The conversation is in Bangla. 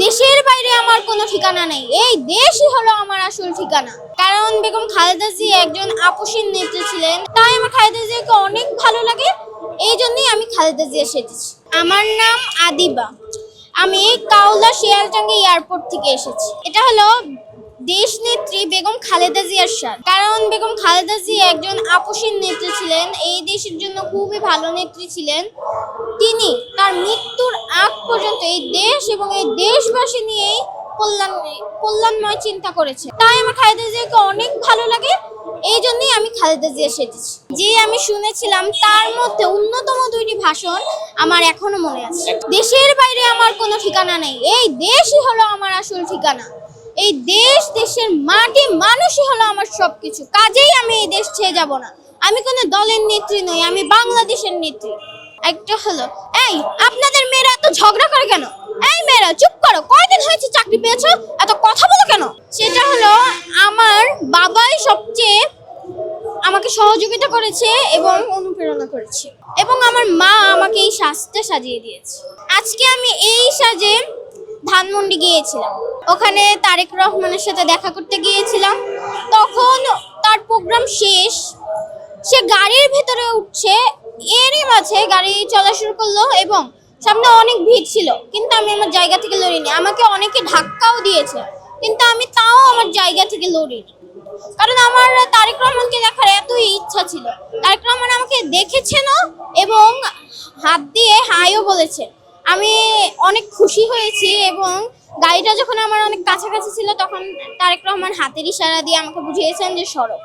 দেশের বাইরে আমার কোনো ঠিকানা নেই, এই দেশই হলো আমার আসল ঠিকানা। কারণ বেগম খালেদা জিয়া একজন আপসীন নেত্রী ছিলেন, তাই আমার খালেদা জিয়াকে অনেক ভালো লাগে, এই জন্যই আমি খালেদা জিয়া সেজেছি। আমার নাম আদিবা, আমি কাওলা শিয়ালটাঙ্গি এয়ারপোর্ট থেকে এসেছি। এটা হলো দেশ নেত্রী বেগম খালেদা জিয়ার সাথ। কারণ বেগম খালেদা জিয়া একজন আপসীন নেত্রী ছিলেন, এই দেশের জন্য খুবই ভালো নেত্রী ছিলেন। তিনি তার মৃত্যুর আগ পর্যন্ত এই দেশ এবং এই দেশবাসী নিয়েই কল্যাণময় চিন্তা করেছে, তাই আমার খালেদা জিয়াকে অনেক ভালো লাগে, এই জন্যই আমি খালেদা জিয়া সেজেছি। যে আমি শুনেছিলাম তার মধ্যে অন্যতম দুইটি ভাষণ আমার এখনো মনে আছে। দেশের বাইরে আমার কোনো ঠিকানা নেই, এই দেশই হলো আমার আসল ঠিকানা। এই দেশ, দেশের মাটি, মানুষই হলো আমার সবকিছু, কাজেই আমি এই দেশ ছেড়ে যাব না। আমি কোনো দলের নেত্রী নই, আমি বাংলাদেশের নেত্রী। একটা হলো, এই আপনাদের মেয়েরা এত ঝগড়া করে কেন? এই মেয়েরা চুপ করো, কয়দিন হয়েছে চাকরি পেয়েছো, এত কথা বলো কেন? সেটা হলো আমার বাবাই সবচেয়ে আমাকে সহযোগিতা করেছে এবং অনুপ্রেরণা করেছে, এবং আমার মা আমাকে এই সাজটা সাজিয়ে দিয়েছে। আজকে আমি এই সাজে ধানমন্ডি গিয়েছিলাম, ওখানে তারেক রহমানের সাথে দেখা করতে গিয়েছিলাম। তখন তার প্রোগ্রাম শেষ, সে গাড়ির ভেতরে উঠছে, এরই মাঝে গাড়ি চলা শুরু করলো এবং সামনে অনেক ভিড় ছিল, কিন্তু আমি আমার জায়গা থেকে লড়িনি। আমাকে অনেকে ধাক্কাও দিয়েছে, কিন্তু আমি তাও আমার জায়গা থেকে লড়িনি, কারণ আমার তারেক রহমানকে দেখার এতই ইচ্ছা ছিল। তারেক রহমান আমাকে দেখেছেন এবং হাত দিয়ে হাইও বলেছে। আমি অনেক খুশি হয়েছি, এবং গাড়িটা যখন আমার অনেক কাছাকাছি ছিল তখন তারেক রহমান হাতের ইশারা দিয়ে আমাকে বুঝিয়েছেন যে সরো।